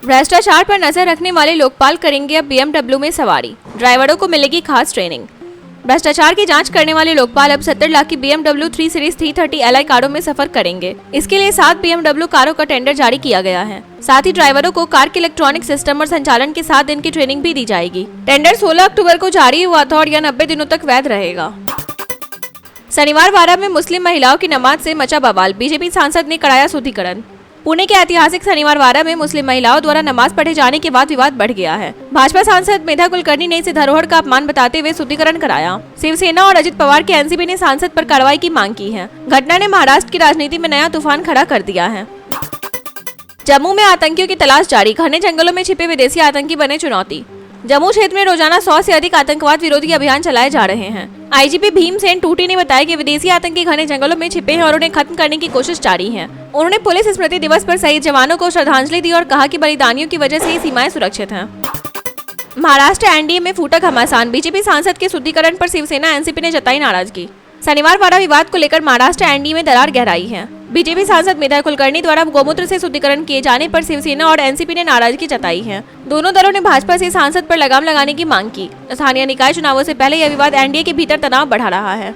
भ्रष्टाचार पर नजर रखने वाले लोकपाल करेंगे अब BMW में सवारी, ड्राइवरों को मिलेगी खास ट्रेनिंग। भ्रष्टाचार की जांच करने वाले लोकपाल अब 70 लाख की BMW 3 सीरीज 330 Li कारों में सफर करेंगे। इसके लिए 7 BMW कारों का टेंडर जारी किया गया है। साथ ही ड्राइवरों को कार के इलेक्ट्रॉनिक सिस्टम और संचालन के 7 दिन की ट्रेनिंग भी दी जाएगी। टेंडर 16 अक्टूबर को जारी हुआ था और यह 90 दिनों तक वैध रहेगा। शनिवार वारा में मुस्लिम महिलाओं की नमाज से मचा बवाल, बीजेपी सांसद ने कराया शुद्धिकरण। पुणे के ऐतिहासिक शनिवार वारा में मुस्लिम महिलाओं द्वारा नमाज पढ़े जाने के बाद विवाद बढ़ गया है। भाजपा सांसद मेधा कुलकर्णी ने इसे धरोहर का अपमान बताते हुए शुद्धिकरण कराया। शिवसेना और अजित पवार के एनसीपी ने सांसद पर कार्रवाई की मांग की है। घटना ने महाराष्ट्र की राजनीति में नया तूफान खड़ा कर दिया है। जम्मू में आतंकियों की तलाश जारी, घने जंगलों में छिपे विदेशी आतंकी बने चुनौती। जम्मू क्षेत्र में रोजाना 100 से अधिक आतंकवाद विरोधी अभियान चलाए जा रहे हैं। आईजीपी भीमसेन टूटी ने बताया कि विदेशी आतंकी घने जंगलों में छिपे हैं और उन्हें खत्म करने की कोशिश जारी है। उन्होंने पुलिस स्मृति दिवस पर शहीद जवानों को श्रद्धांजलि दी और कहा कि बलिदानियों की वजह से ही सीमाएं सुरक्षित हैं। महाराष्ट्र एनडीए में फूटा घमासान, बीजेपी सांसद के शुद्धिकरण पर शिवसेना एनसीपी ने जताई नाराजगी। शनिवार वारा विवाद को लेकर महाराष्ट्र एनडीए में दरार गहराई है। बीजेपी सांसद मेधा कुलकर्णी द्वारा गोमूत्र से शुद्धिकरण किए जाने पर शिवसेना और एनसीपी ने नाराजगी जताई है। दोनों दलों ने भाजपा से सांसद पर लगाम लगाने की मांग की। स्थानीय निकाय चुनावों से पहले यह विवाद एनडीए के भीतर तनाव बढ़ा रहा है।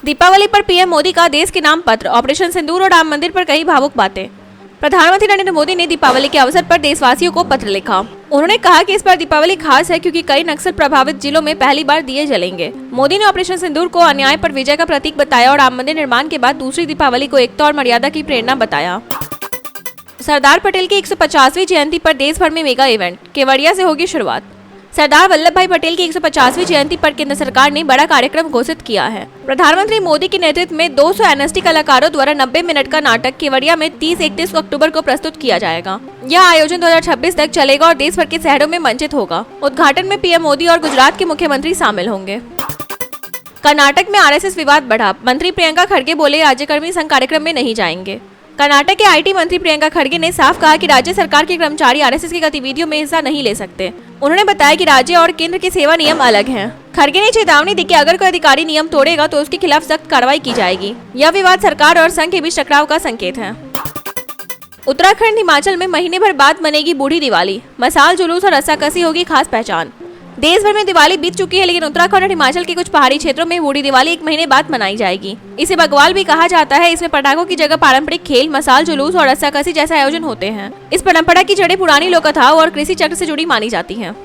दीपावली पर पीएम मोदी का देश के नाम पत्र, ऑपरेशन सिंदूर और राम मंदिर पर कई भावुक बातें। प्रधानमंत्री नरेंद्र मोदी ने दीपावली के अवसर पर देशवासियों को पत्र लिखा। उन्होंने कहा कि इस बार दीपावली खास है क्योंकि कई नक्सल प्रभावित जिलों में पहली बार दिए जलेंगे। मोदी ने ऑपरेशन सिंदूर को अन्याय पर विजय का प्रतीक बताया और राम मंदिर निर्माण के बाद दूसरी दीपावली को एकता और मर्यादा की प्रेरणा बताया। सरदार पटेल की 150वीं जयंती पर देश भर में मेगा इवेंट, केवड़िया से होगी शुरुआत। सरदार वल्लभ भाई पटेल की 150वीं जयंती पर केंद्र सरकार ने बड़ा कार्यक्रम घोषित किया है। प्रधानमंत्री मोदी के नेतृत्व में 200 एनएसटी कलाकारों द्वारा 90 मिनट का नाटक केवड़िया में 30-31 अक्टूबर को प्रस्तुत किया जाएगा। यह आयोजन 2026 तक चलेगा और देश भर के शहरों में मंचित होगा। उद्घाटन में पीएम मोदी और गुजरात के मुख्यमंत्री शामिल होंगे। कर्नाटक में आरएसएस विवाद बढ़ा, मंत्री प्रियंका खड़गे बोले राज्यकर्मी संघ कार्यक्रम में नहीं जाएंगे। कर्नाटक के आईटी मंत्री प्रियंका खड़गे ने साफ कहा कि राज्य सरकार के कर्मचारी आरएसएस की गतिविधियों में हिस्सा नहीं ले सकते। उन्होंने बताया कि राज्य और केंद्र के सेवा नियम अलग हैं। खड़गे ने चेतावनी दी कि अगर कोई अधिकारी नियम तोड़ेगा तो उसके खिलाफ सख्त कार्रवाई की जाएगी। यह विवाद सरकार और संघ के बीच टकराव का संकेत है। उत्तराखंड हिमाचल में महीने भर बाद मनेगी बूढ़ी दिवाली, मसाल जुलूस और रस्साकसी होगी खास पहचान। देश भर में दिवाली बीत चुकी है लेकिन उत्तराखंड और हिमाचल के कुछ पहाड़ी क्षेत्रों में बूढ़ी दिवाली 1 महीने बाद मनाई जाएगी। इसे बग्वाल भी कहा जाता है। इसमें पटाखों की जगह पारंपरिक खेल, मसाल जुलूस और रस्साकसी जैसे आयोजन होते हैं। इस परंपरा की जड़ें पुरानी लोक कथाओं और कृषि चक्र से जुड़ी मानी जाती हैं।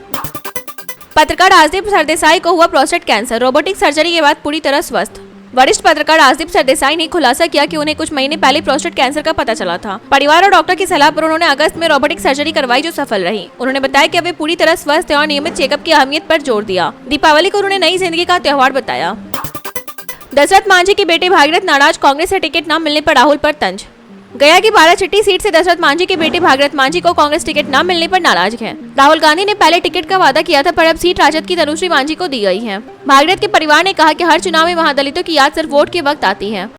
पत्रकार राजदीप सरदेसाई को हुआ प्रोस्टेट कैंसर, रोबोटिक सर्जरी के बाद पूरी तरह स्वस्थ। वरिष्ठ पत्रकार राजदीप सरदेसाई ने खुलासा किया कि उन्हें कुछ महीने पहले प्रोस्टेट कैंसर का पता चला था। परिवार और डॉक्टर की सलाह पर उन्होंने अगस्त में रोबोटिक सर्जरी करवाई जो सफल रही। उन्होंने बताया कि अब वे पूरी तरह स्वस्थ हैं और नियमित चेकअप की अहमियत पर जोर दिया। दीपावली को उन्होंने नई जिंदगी का त्योहार बताया। दशरथ मांझी के बेटे भागीरथ नाराज, कांग्रेस से टिकट न मिलने पर राहुल पर तंज। गया की 12 सीट से दशरथ मांझी के बेटे भागीरथ मांझी को कांग्रेस टिकट न मिलने पर नाराज है। राहुल गांधी ने पहले टिकट का वादा किया था पर अब सीट राजद की तनुश्री मांझी को दी गई है। भागीरथ के परिवार ने कहा कि हर चुनाव में वहां दलितों की याद सिर्फ वोट के वक्त आती है।